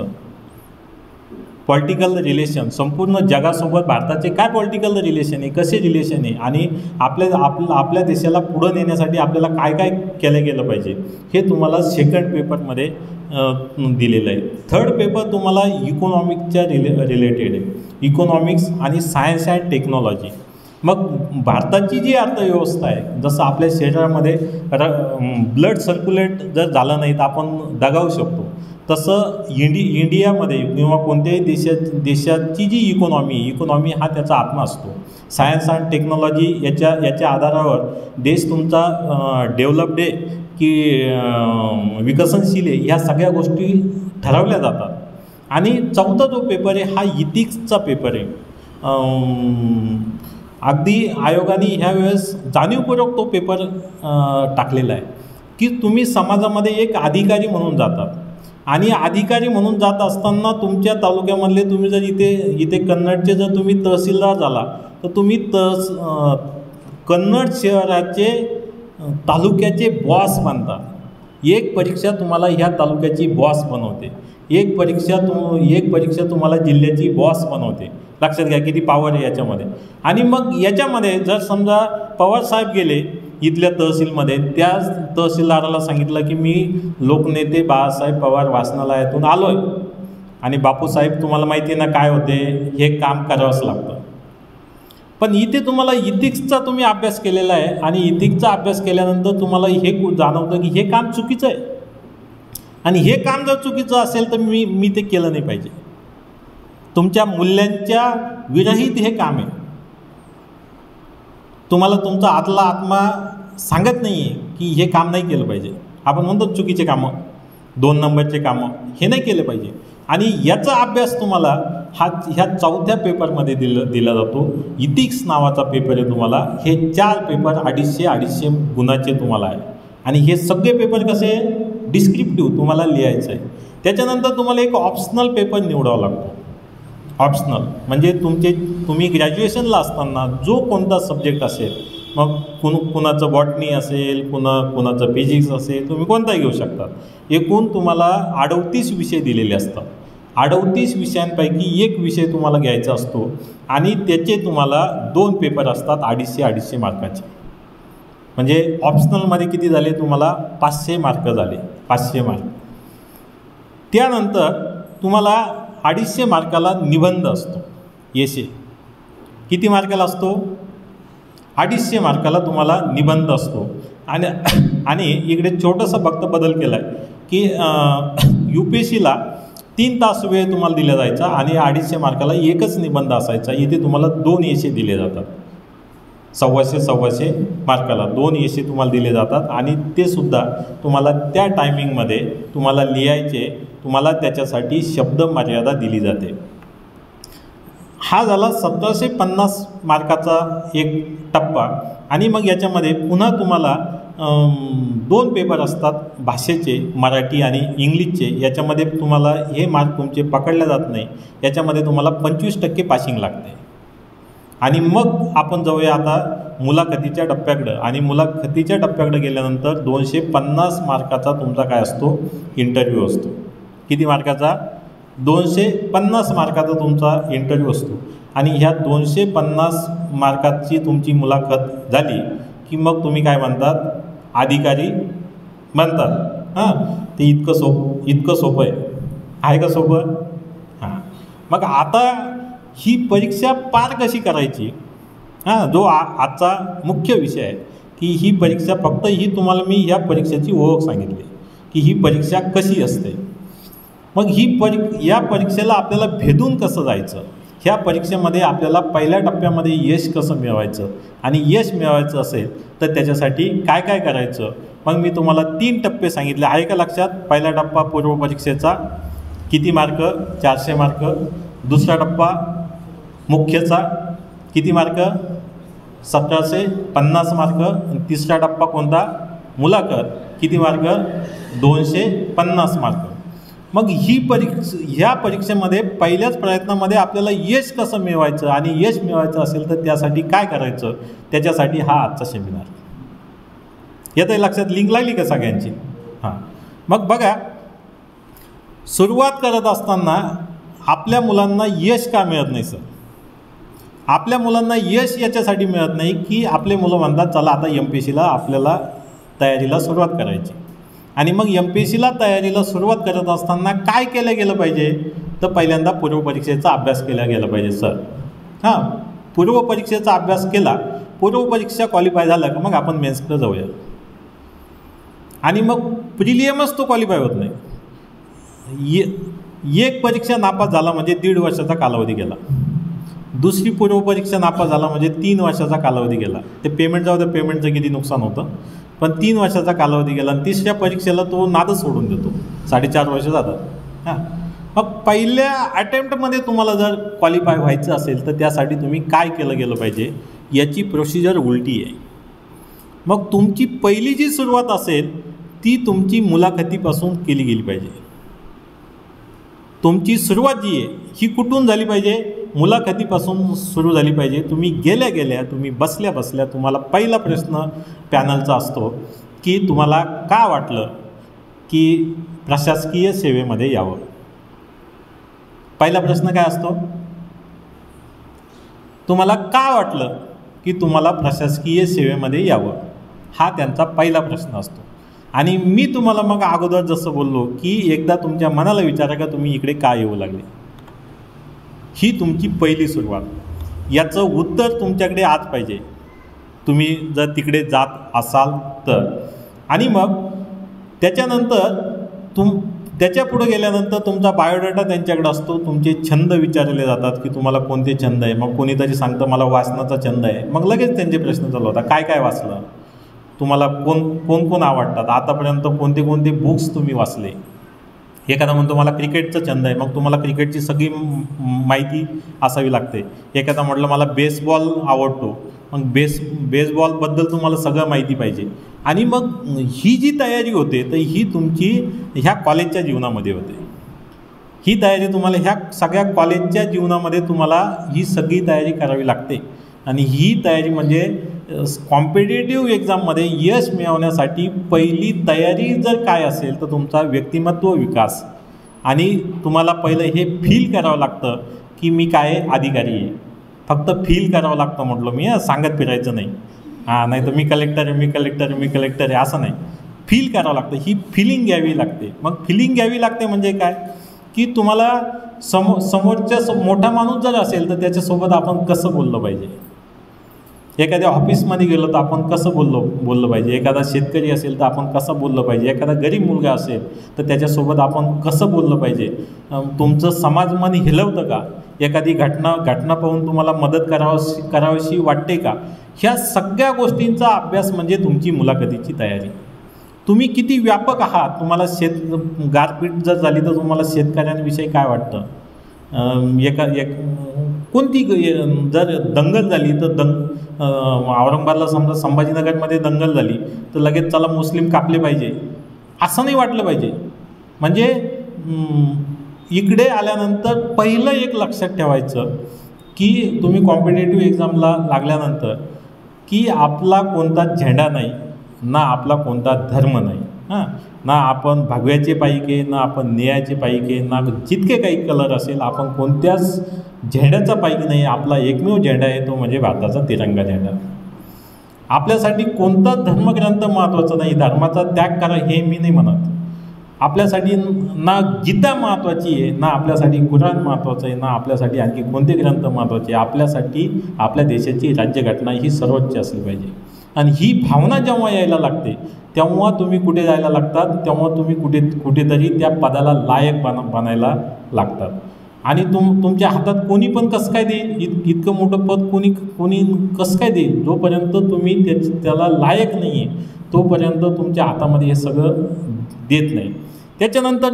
पॉलिटिकल रिलेशन, संपूर्ण जगासोबत भारताचे काय पॉलिटिकल रिलेशन आहे, कसे रिलेशन आहे आणि आपल्या देशाला पुढं नेण्यासाठी आपल्याला काय काय केलं गेलं पाहिजे हे तुम्हाला सेकंड पेपरमध्ये दिलेलं आहे. थर्ड पेपर तुम्हाला इकॉनॉमिक्सच्या रिलेटेड आहे, इकॉनॉमिक्स आणि सायन्स अँड टेक्नॉलॉजी. मग भारताची जी अर्थव्यवस्था आहे, जसं आपल्या शरीरामध्ये ब्लड सर्क्युलेट जर झालं नाही तर आपण दगावू शकतो, तसं इंडियामध्ये किंवा कोणत्याही देशाची जी इकॉनॉमी हा त्याचा आत्मा असतो. सायन्स अँड टेक्नॉलॉजी याच्या आधारावर देश तुमचा डेव्हलप्ड आहे की विकसनशील आहे ह्या सगळ्या गोष्टी ठरवल्या जातात. आणि चौथा जो पेपर आहे हा इथिक्सचा पेपर आहे. अगदी आयोगाने ह्या वेळेस जाणीवपूर्वक तो पेपर टाकलेला आहे की तुम्ही समाजामध्ये एक अधिकारी म्हणून जातात आणि अधिकारी म्हणून जात असताना तुमच्या तालुक्यामधले तुम्ही जर इथे कन्नडचे जर तुम्ही तहसीलदार झाला तर तुम्ही कन्नड शहराचे तालुक्याचे बॉस बनता. एक परीक्षा तुम्हाला ह्या तालुक्याची बॉस बनवते, एक परीक्षा तुम्हाला जिल्ह्याची बॉस बनवते. लक्षात घ्या किती पॉवर आहे याच्यामध्ये. आणि मग याच्यामध्ये जर समजा पवारसाहेब गेले इथल्या तहसीलमध्ये, त्या तहसीलदाराला सांगितलं की मी लोकनेते बाळासाहेब पवार वाचनालयातून आलो आहे आणि बापूसाहेब तुम्हाला माहिती आहे ना काय होते, हे काम करावंच लागतं. पण इथे तुम्हाला इथिक्सचा तुम्ही अभ्यास केलेला आहे आणि इथिक्सचा अभ्यास केल्यानंतर तुम्हाला हे जाणवतं की हे काम चुकीचं आहे आणि हे काम जर चुकीचं असेल तर मी ते केलं नाही पाहिजे. तुमच्या मूल्यांच्या विरहित हे काम आहे. तुम्हाला तुमचा आतला आत्मा सांगत नाही आहे की हे काम नाही केलं पाहिजे. आपण म्हणतो चुकीचे कामं, 2 नंबरचे कामं हे नाही केले पाहिजे. आणि याचा अभ्यास तुम्हाला ह्या चौथ्या पेपरमध्ये दिला जातो. इथिक्स नावाचा पेपर आहे तुम्हाला. हे 4 पेपर 250 गुणाचे तुम्हाला आहे आणि हे सगळे पेपर कसे डिस्क्रिप्टिव्ह तुम्हाला लिहायचं आहे. त्याच्यानंतर तुम्हाला एक ऑप्शनल पेपर निवडावा लागतो. ऑप्शनल म्हणजे तुम्ही ग्रॅज्युएशनला असताना जो कोणता सब्जेक्ट असेल, मग कुणाचं बॉटनी असेल, कुणाचं फिजिक्स असेल, तुम्ही कोणताही घेऊ शकता. एकूण तुम्हाला 38 विषय दिलेले असतात. 38 विषयांपैकी एक विषय तुम्हाला घ्यायचा असतो आणि त्याचे तुम्हाला 2 पेपर असतात 250 मार्काचे. म्हणजे ऑप्शनलमध्ये किती झाले तुम्हाला 500 मार्क झाले, 500 मार्क. त्यानंतर तुम्हाला 250 मार्काला निबंध असतो. एसे किती मार्काला असतो? 250 मार्काला तुम्हाला निबंध असतो. आणि इकडे छोटासा फक्त बदल केला आहे की UPSCला 3 तास वेळ तुम्हाला दिला जायचा आणि 250 मार्काला एकच निबंध असायचा. इथे तुम्हाला 2 एसे दिले जातात. 125 मार्काला 2 एसे तुम्हाला दिले जातात आणि ते सुद्धा तुम्हाला त्या टायमिंगमध्ये तुम्हाला लिहायचे. तुम्हाला त्याच्यासाठी शब्द मर्यादा दिली जाते. हा झाला 1750 मार्काचा एक टप्पा. आणि मग याच्यामध्ये पुन्हा तुम्हाला 2 पेपर असतात भाषेचे, मराठी आणि इंग्लिशचे. याच्यामध्ये तुम्हाला हे मार्क तुमचे पकडले जात नाही. याच्यामध्ये तुम्हाला 25% पासिंग लागते. आणि मग आपण जाऊया आता मुलाखतीच्या टप्प्याकडं. आणि मुलाखतीच्या टप्प्याकडे गेल्यानंतर 250 मार्काचा तुमचा काय असतो? इंटरव्ह्यू असतो. किती मार्काचा? 250 मार्काचा तुमचा इंटरव्ह्यू असतो. आणि ह्या 250 मार्काची तुमची मुलाखत झाली की मग तुम्ही काय म्हणतात? अधिकारी बनतात. ते इतकं सोपं आहे का सोपं? मग आता ही परीक्षा पार कशी करायची? जो आजचा मुख्य विषय आहे की ही परीक्षा फक्त तुम्हाला मी ह्या परीक्षेची ओळख सांगितली की ही परीक्षा कशी असते. मग या परीक्षेला आपल्याला भेदून कसं जायचं? ह्या परीक्षेमध्ये आपल्याला पहिल्या टप्प्यामध्ये यश कसं मिळवायचं आणि यश मिळवायचं असेल तर त्याच्यासाठी काय काय करायचं? मग मी तुम्हाला 3 टप्पे सांगितले आहे का लक्षात? पहिला टप्पा पूर्व परीक्षेचा किती मार्क? 400 मार्क. दुसरा टप्पा मुख्यचा किती मार्क? 1750 मार्क. तिसरा टप्पा कोणता? मुलाखत किती मार्क? 250 मार्क. मग ह्या परीक्षेमध्ये पहिल्याच प्रयत्नामध्ये आपल्याला यश कसं मिळवायचं आणि यश मिळवायचं असेल तर त्यासाठी काय करायचं, त्याच्यासाठी हा आजचा सेमिनार. येतं लक्षात, लिंक लागली का सगळ्यांची? हां, मग बघा, सुरुवात करत असताना आपल्या मुलांना यश का मिळत नाही सर? आपल्या मुलांना यश याच्यासाठी मिळत नाही की आपले मुलं म्हणतात चला आता MPSCला आपल्याला तयारीला सुरुवात करायची. आणि मग MPSCला तयारीला सुरुवात करत असताना काय केलं गेलं पाहिजे? तर पहिल्यांदा पूर्वपरीक्षेचा अभ्यास केला गेला पाहिजे सर. हां, पूर्वपरीक्षेचा अभ्यास केला, पूर्वपरीक्षा क्वालिफाय झाला का मग आपण मेन्सकडे जाऊया. आणि मग प्रिलियमच तो क्वालिफाय होत नाही. एक परीक्षा नापास झाला म्हणजे 1.5 वर्षाचा कालावधी गेला. दुसरी पूर्वपरीक्षा नापास झाला म्हणजे 3 वर्षाचा कालावधी गेला. ते पेमेंट जाऊ द्या, पेमेंटचं किती नुकसान होतं, पण 3 वर्षाचा कालावधी गेला. आणि तिसऱ्या परीक्षेला तो नादच सोडून देतो, 4.5 वर्ष जातात. हां, मग पहिल्या अटेम्प्टमध्ये तुम्हाला जर क्वालिफाय व्हायचं असेल तर त्यासाठी तुम्ही काय केलं गेलं पाहिजे, याची प्रोसिजर उलटी आहे. मग तुमची पहिली जी सुरुवात असेल ती तुमची मुलाखतीपासून केली गेली पाहिजे. तुमची सुरुवात जी आहे ही कुठून झाली पाहिजे? मुलाखतीपासून सुरू झाली पाहिजे. तुम्ही गेल्या तुम्ही बसल्या तुम्हाला पहिला प्रश्न पॅनलचा असतो की तुम्हाला का वाटलं की प्रशासकीय सेवेमध्ये यावं? पहिला प्रश्न काय असतो? तुम्हाला का वाटलं की तुम्हाला प्रशासकीय सेवेमध्ये यावं, हा त्यांचा पहिला प्रश्न असतो. आणि मी तुम्हाला मग अगोदर जसं बोललो की एकदा तुमच्या मनाला विचारा का तुम्ही इकडे का येऊ लागले. ही तुमची पहिली सुरुवात. याचं उत्तर तुमच्याकडे आज पाहिजे, तुम्ही जर तिकडे जात असाल तर. आणि मग त्याच्यानंतर त्याच्या पुढे गेल्यानंतर तुमचा बायोडाटा त्यांच्याकडे असतो. तुमचे छंद विचारले जातात की तुम्हाला कोणते छंद आहे. मग कोणीतरी सांगतं मला वाचनाचा छंद आहे, मग लगेच त्यांचे प्रश्न चालू होतात. काय काय वाचलं, तुम्हाला कोण आवडतात, आतापर्यंत कोणते कोणते बुक्स तुम्ही वाचले. एखादा म्हणतो मला क्रिकेटचा छंद आहे, मग तुम्हाला क्रिकेटची सगळी माहिती असावी लागते. एखादा म्हटलं मला बेसबॉल आवडतो, मग बेसबॉलबद्दल तुम्हाला सगळं माहिती पाहिजे. आणि मग ही जी तयारी होते तर ही तुमची ह्या कॉलेजच्या जीवनामध्ये होते. ही तयारी तुम्हाला ह्या सगळ्या कॉलेजच्या जीवनामध्ये तुम्हाला ही सगळी तयारी करावी लागते. आणि ही तयारी म्हणजे कॉम्पिटेटिव्ह एक्झाममध्ये यश मिळवण्यासाठी पहिली तयारी जर काय असेल तर तुमचा व्यक्तिमत्व विकास. आणि तुम्हाला पहिलं हे फील करावं लागतं की मी काय अधिकारी आहे. फक्त फील करावं लागतं म्हटलं मी, सांगत फिरायचं नाही. नाही तर मी कलेक्टर आहे असं नाही. फील करावं लागतं, ही फिलिंग घ्यावी लागते. मग फिलिंग घ्यावी लागते म्हणजे काय की तुम्हाला समोरच्या मोठा माणूस जर असेल तर त्याच्यासोबत आपण कसं बोललं पाहिजे. एखाद्या ऑफिसमध्ये गेलो तर आपण कसं बोललं पाहिजे. एखादा शेतकरी असेल तर आपण कसं बोललं पाहिजे. एखादा गरीब मुलगा असेल तर त्याच्यासोबत आपण कसं बोललं पाहिजे. तुमचं समाज मन हिलवतं का, एखादी घटना पाहून तुम्हाला मदत करावीशी वाटते का. ह्या सगळ्या गोष्टींचा अभ्यास म्हणजे तुमची मुलाखतीची तयारी. तुम्ही किती व्यापक आहात, तुम्हाला गारपीट जर झाली तर तुम्हाला शेतकऱ्यांविषयी काय वाटतं. कोणती जर दंगल झाली तर औरंगाबादला समजा संभाजीनगरमध्ये दंगल झाली तर लगेच चला मुस्लिम कापले पाहिजे असं नाही वाटलं पाहिजे. म्हणजे इकडे आल्यानंतर पहिलं एक लक्षात ठेवायचं की तुम्ही कॉम्पिटेटिव्ह एक्झामला लागल्यानंतर की आपला कोणता झेंडा नाही, ना आपला कोणता धर्म नाही. ना आपण भगव्याचे पाईके, ना आपण निळ्याचे पाईके, ना जितके काही कलर असेल आपण कोणत्याच झेंड्याचा पाईक नाही. आपला एकमेव झेंडा आहे तो म्हणजे भारताचा तिरंगा झेंडा. आपल्यासाठी कोणता धर्मग्रंथ महत्त्वाचा नाही, धर्माचा त्याग करा हे मी नाही म्हणत. आपल्यासाठी ना गीता महत्त्वाची आहे, ना आपल्यासाठी कुराण महत्त्वाचं आहे, ना आपल्यासाठी आणखी कोणते ग्रंथ महत्त्वाचे. आपल्यासाठी आपल्या देशाची राज्यघटना ही सर्वोच्च असली पाहिजे. आणि ही भावना जेव्हा यायला लागते तेव्हा तुम्ही कुठे जायला लागतात, तेव्हा तुम्ही कुठेतरी त्या पदाला लायक बनायला लागतात. आणि तुमच्या हातात कोणी पण कसं काय देईल, इतकं मोठं पद कोणी कसं काय देईल. जोपर्यंत तुम्ही त्याला लायक नाही आहे तोपर्यंत तुमच्या हातामध्ये हे सगळं देत नाही. त्याच्यानंतर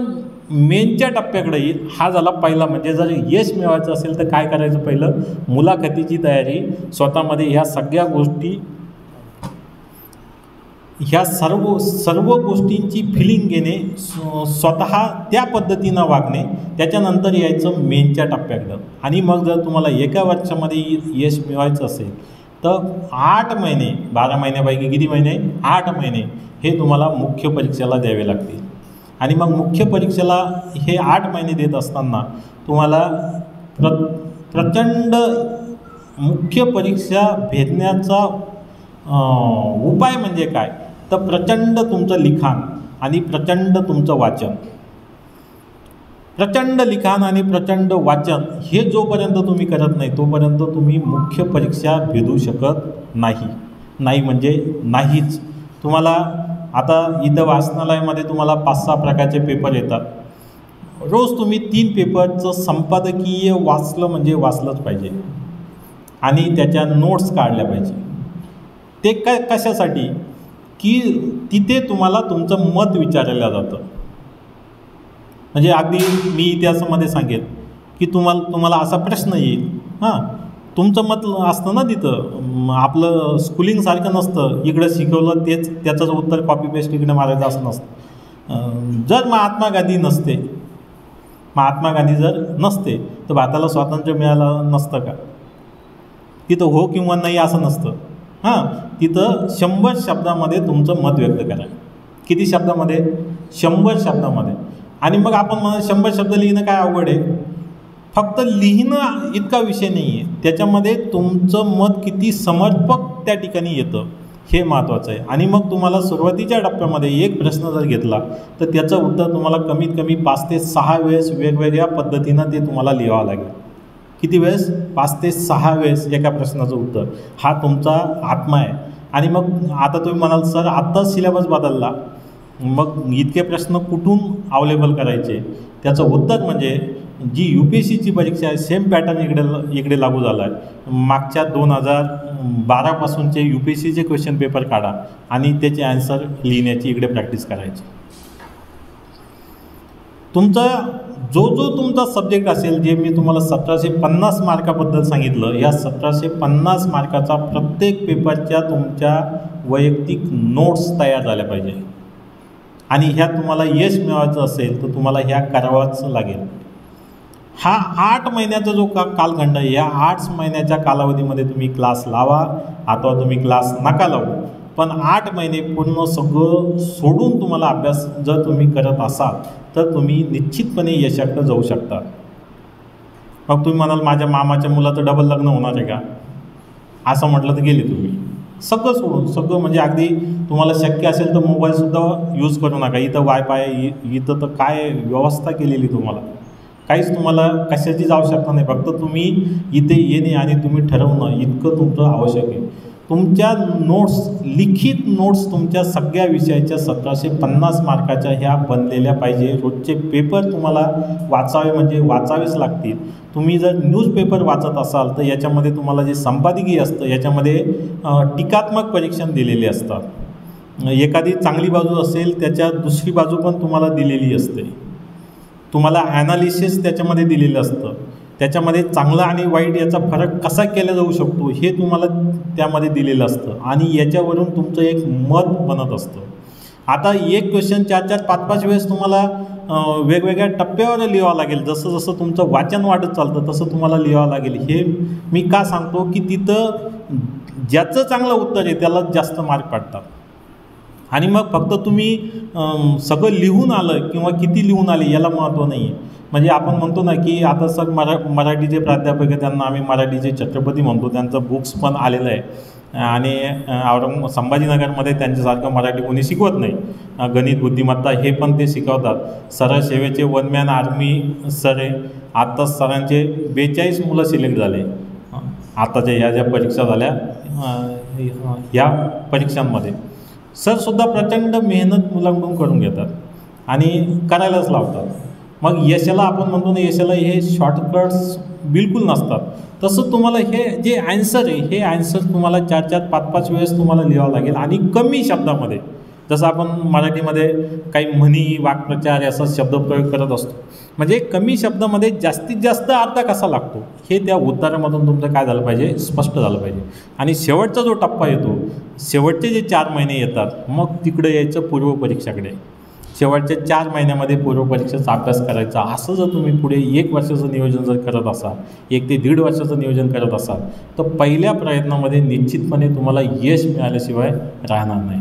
मेनच्या टप्प्याकडे येईल. हा झाला पहिला. म्हणजे जर यश मिळवायचं असेल तर काय करायचं, पहिलं मुलाखतीची तयारी. स्वतःमध्ये ह्या सगळ्या गोष्टी ह्या सर्व सर्व गोष्टींची फिलिंग घेणे, स्वतः त्या पद्धतीनं वागणे, त्याच्यानंतर यायचं मेनच्या टप्प्याकडं. आणि मग जर तुम्हाला एका वर्षामध्ये यश मिळवायचं असेल तर 8 महिने, 12 महिन्यापैकी किती महिने, 8 महिने हे तुम्हाला मुख्य परीक्षेला द्यावे लागतील. आणि मग मुख्य परीक्षेला हे 8 महिने देत असताना तुम्हाला प्रचंड मुख्य परीक्षा भेदण्याचा उपाय म्हणजे काय, तर प्रचंड तुमचं लिखाण आणि प्रचंड तुमचं वाचन. प्रचंड लिखाण आणि प्रचंड वाचन हे जोपर्यंत तुम्ही करत नाही तोपर्यंत तुम्ही मुख्य परीक्षा भेदू शकत नाही म्हणजे नाहीच. तुम्हाला आता इथं वाचनालयामध्ये तुम्हाला 5-6 प्रकारचे पेपर येतात. रोज तुम्ही 3 पेपरचं संपादकीय वाचलं म्हणजे वाचलंच पाहिजे आणि त्याच्या नोट्स काढल्या पाहिजे. ते काय कशासाठी की तिथे तुम्हाला तुमचं मत विचारलं जातं. म्हणजे अगदी मी इतिहासामध्ये सांगेन की तुम्हाला असा प्रश्न येईल, तुमचं मत असतं ना तिथं, आपलं स्कूलिंगसारखं नसतं, इकडं शिकवलं तेच त्याचं उत्तर कॉपी पेस्ट इकडे मारायचं असं नसतं. जर महात्मा गांधी जर नसते तर भारताला स्वातंत्र्य मिळालं नसतं का? तिथं हो किंवा नाही असं नसतं. तिथं 100 शब्दामध्ये तुमचं मत व्यक्त करा. किती शब्दामध्ये? 100 शब्दामध्ये. आणि मग आपण म्हणा 100 शब्द लिहिणं काय अवघड आहे? फक्त लिहिणं इतका विषय नाही आहे, त्याच्यामध्ये तुमचं मत किती समर्पक त्या ठिकाणी येतं हे महत्त्वाचं आहे. आणि मग तुम्हाला सुरुवातीच्या टप्प्यामध्ये एक प्रश्न जर घेतला तर त्याचं उत्तर तुम्हाला कमीत कमी 5 ते 6 वेळेस वेगवेगळ्या पद्धतीनं ते तुम्हाला लिहावं लागेल. किती वेळेस? 5 ते 6 वेळेस एका प्रश्नाचं उत्तर. हा तुमचा आत्मा आहे. आणि मग आता तुम्ही म्हणाल सर आत्ताच सिलेबस बदलला, मग इतके प्रश्न कुठून अवेलेबल करायचे? त्याचं उत्तर म्हणजे जी UPSCची परीक्षा आहे सेम पॅटर्न इकडे लागू झाला आहे. मागच्या 2012पासूनचे UPSCचे क्वेश्चन पेपर काढा आणि त्याचे ॲन्सर लिहिण्याची इकडे प्रॅक्टिस करायची. तुमचा जो तुमचा सब्जेक्ट असेल, जे मी तुम्हाला 1750 मार्काबद्दल सांगितलं, या 1750 मार्काचा प्रत्येक पेपरच्या तुमच्या वैयक्तिक नोट्स तयार झाल्या पाहिजे. आणि ह्या तुम्हाला यश मिळवायचं असेल तर तुम्हाला ह्या करावाच लागेल. हा 8 महिन्याचा जो कालखंड आहे, या 8 महिन्याच्या कालावधीमध्ये तुम्ही क्लास लावा अथवा तुम्ही क्लास नका लावू, पण 8 महिने पूर्ण सगळं सोडून तुम्हाला अभ्यास जर तुम्ही करत असाल तर तुम्ही निश्चितपणे यशाकडे जाऊ शकता. मग तुम्ही म्हणाल माझ्या मामाच्या मुलाचं डबल लग्न होणार आहे का? असं म्हटलं तर गेले तुम्ही. सगळं सोडून, सगळं म्हणजे अगदी तुम्हाला शक्य असेल तर मोबाईलसुद्धा यूज करू नका. इथं वायफाय, इथं तर काय व्यवस्था केलेली तुम्हाला, काहीच तुम्हाला कशाचीच आवश्यकता नाही. फक्त तुम्ही इथे येणे आणि तुम्ही ठरवणं इतकं तुमचं आवश्यक आहे. तुमच्या नोट्स, लिखित नोट्स तुमच्या सगळ्या विषयाच्या 1750 मार्काच्या ह्या बनलेल्या पाहिजे. रोजचे पेपर तुम्हाला वाचावे म्हणजे वाचावेच लागतील. तुम्ही जर न्यूजपेपर वाचत असाल तर याच्यामध्ये तुम्हाला जे संपादकीय असतं याच्यामध्ये टीकात्मक परीक्षण दिलेले असतात. एखादी चांगली बाजू असेल त्याच्या दुसरी बाजू पण तुम्हाला दिलेली असते. तुम्हाला ॲनालिसिस त्याच्यामध्ये दिलेलं असतं. त्याच्यामध्ये चांगला आणि वाईट याचा फरक कसा केला जाऊ शकतो हे तुम्हाला त्यामध्ये दिलेलं असतं आणि याच्यावरून तुमचं एक मत बनत असतं. आता एक क्वेश्चन 4-4, 5-5 वेळेस तुम्हाला वेगवेगळ्या टप्प्यावर लिहावं लागेल. जसं जसं तुमचं वाचन वाढत चालतं तसं तुम्हाला लिहावं लागेल. हे मी का सांगतो की तिथं ज्याचं चांगलं उत्तर आहे त्याला जास्त मार्क पडतात. आणि मग फक्त तुम्ही सगळं लिहून आलं किंवा किती लिहून आले याला महत्त्व नाही आहे. म्हणजे आपण म्हणतो ना की आता सर मराठीचे प्राध्यापक आहे, त्यांना आम्ही मराठीचे छत्रपती म्हणतो, त्यांचं बुक्स पण आलेलं आहे. आणि संभाजीनगरमध्ये त्यांच्यासारखं मराठी कोणी शिकवत नाही. गणित, बुद्धिमत्ता हे पण ते शिकवतात. सरळ सेवेचे 1 मॅन आर्मी सर आहे. आत्ताच सरांचे 42 मुलं सिलेक्ट झाले आताच्या ह्या ज्या परीक्षा झाल्या ह्या परीक्षांमध्ये. सरसुद्धा प्रचंड मेहनत मुलांकडून करून घेतात आणि करायलाच लावतात. मग यशाला आपण म्हणतो ना, यशाला हे शॉर्टकट्स बिलकुल नसतात. तसं तुम्हाला हे जे ॲन्सर आहे हे ॲन्सर तुम्हाला 4-4, 5-5 वेळेस तुम्हाला लिहावं लागेल आणि कमी शब्दामध्ये. जसं आपण मराठीमध्ये काही म्हणी, वाक्प्रचार असा शब्दप्रयोग करत असतो. म्हणजे कमी शब्दामध्ये जास्तीत जास्त अर्थ कसा लागतो हे त्या उत्तरामधून तुमचं काय झालं पाहिजे, स्पष्ट झालं पाहिजे. आणि शेवटचा जो टप्पा येतो, शेवटचे जे 4 महिने येतात, मग तिकडे यायचं पूर्वपरीक्षाकडे. शेवटच्या 4 महिन्यामध्ये पूर्वपरीक्षेचा अभ्यास करायचा. असं जर तुम्ही पुढे 1 वर्षाचं नियोजन जर करत असाल, 1 ते 1.5 वर्षाचं नियोजन करत असाल, तर पहिल्या प्रयत्नामध्ये निश्चितपणे तुम्हाला यश मिळाल्याशिवाय राहणार नाही.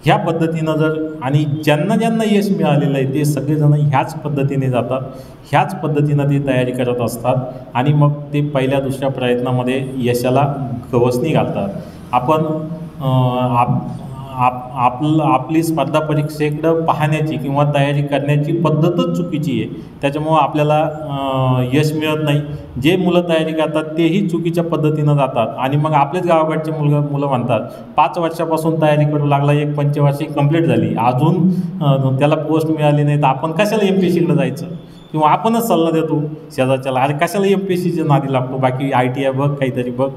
ह्या पद्धतीनं जर, आणि ज्यांना ज्यांना यश मिळालेलं आहे ते सगळेजण ह्याच पद्धतीने जातात, ह्याच पद्धतीनं ते तयारी करत असतात आणि मग ते पहिल्या दुसऱ्या प्रयत्नामध्ये यशाला गवसणी घालतात. आपण आपली स्पर्धा परीक्षेकडं पाहण्याची किंवा तयारी करण्याची पद्धतच चुकीची आहे. त्याच्यामुळं आपल्याला यश मिळत नाही. जे मुलं तयारी करतात तेही चुकीच्या पद्धतीनं जातात आणि मग आपलेच गावाकडचे मुलं म्हणतात 5 वर्षापासून तयारी करू लागला, 1 पंचवार्षिक कंप्लीट झाली, अजून त्याला पोस्ट मिळाली नाही, तर आपण कशाला MPSCकडे जायचं? किंवा आपणच सल्ला देतो शेजारच्याला, अरे कशाला MPSCच्या नादी लागतो, बाकी ITI बघ, काहीतरी बघ,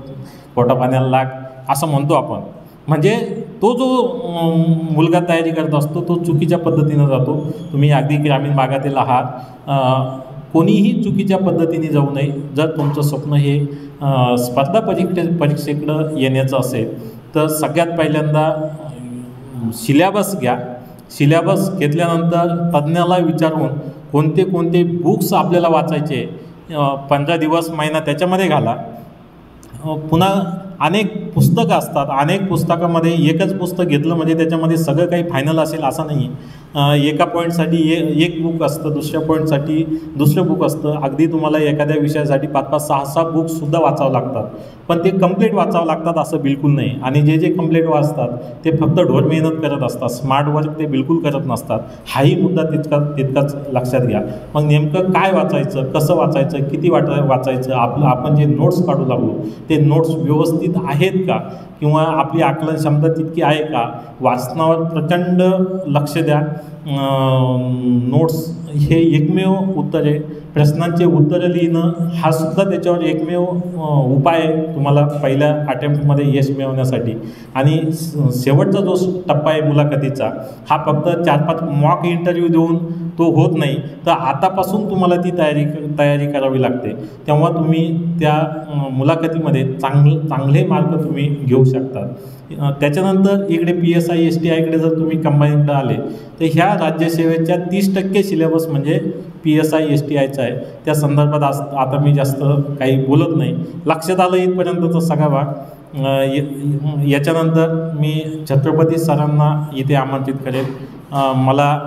पोटा पाण्याला लाग, असं म्हणतो आपण. म्हणजे तो जो मुलगा तयारी करत असतो तो चुकीच्या पद्धतीनं जातो. तुम्ही अगदी ग्रामीण भागातील आहात, कोणीही चुकीच्या पद्धतीने जाऊ नये. जर तुमचं स्वप्न हे स्पर्धा परीक्षेकडं येण्याचं असेल तर सगळ्यात पहिल्यांदा सिलॅबस घ्या. सिलॅबस घेतल्यानंतर तज्ज्ञाला विचारून कोणते कोणते बुक्स आपल्याला वाचायचे, 15 दिवस, महिना त्याच्यामध्ये घाला. पुन्हा अनेक पुस्तकं असतात, अनेक पुस्तकामध्ये एकच पुस्तक घेतलं म्हणजे त्याच्यामध्ये सगळं काही फायनल असेल असं नाही आहे. एका पॉईंटसाठी एक बुक असतं, दुसऱ्या पॉईंटसाठी दुसरं बुक असतं. अगदी तुम्हाला एखाद्या विषयासाठी 5-5, 6-6 बुक्ससुद्धा वाचावं लागतात, पण ते कंप्लीट वाचावं लागतात असं बिलकुल नाही. आणि जे कंप्लीट वाचतात ते फक्त ढोर मेहनत करत असतात, स्मार्ट वर्क ते बिलकुल करत नसतात. हाही मुद्दा तितकाच लक्षात घ्या. मग नेमकं काय वाचायचं, कसं वाचायचं, किती वाचायचं, आपण जे नोट्स काढू लागलो ते नोट्स व्यवस्थित आहेत का, किंवा आपली आकलन क्षमता तितकी आहे का, वाचनावर प्रचंड लक्ष द्या. नोट्स हे एकमेव उत्तर आहे. प्रश्नांचे उत्तरं लिहिणं हा सुद्धा त्याच्यावर एकमेव उपाय आहे तुम्हाला पहिल्या अटेम्प्टमध्ये यश मिळवण्यासाठी. आणि शेवटचा जो टप्पा आहे मुलाखतीचा, हा फक्त 4-5 मॉक इंटरव्ह्यू देऊन तो होत नाही, तर आतापासून तुम्हाला ती तयारी करावी लागते. तेव्हा तुम्ही त्या मुलाखतीमध्ये चांगले मार्क तुम्ही घेऊ शकता. त्याच्यानंतर इकडे PSI STIकडे जर तुम्ही कंबाईनकडे आले तर ह्या राज्यसेवेच्या 30% सिलेबस म्हणजे PSI STIचा आहे. त्या संदर्भात आता मी जास्त काही बोलत नाही. लक्षात आलं इथपर्यंतचा सगळा भाग. याच्यानंतर मी छत्रपती सरांना इथे आमंत्रित करेन. मला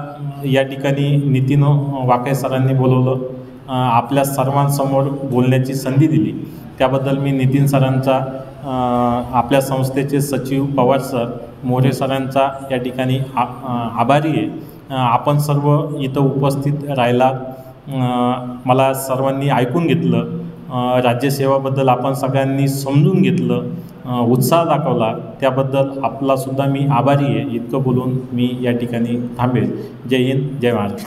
या ठिकाणी नितीन वाकळे सरांनी बोलवलं, आपल्या सर्वांसमोर बोलण्याची संधी दिली, त्याबद्दल मी नितीन सरांचा, आपल्या संस्थेचे सचिव पवार सर, मोरे सरांचा या ठिकाणी आभारी आहे. आपण सर्व इथं उपस्थित राहिला, मला सर्वांनी ऐकून घेतलं, राज्यसेवाबद्दल आपण सगळ्यांनी समजून घेतलं, उत्साह दाखवला, त्याबद्दल आपलासुद्धा मी आभारी आहे. इतकं बोलून मी या ठिकाणी थांबेल. जय हिंद, जय महाराष्ट्र.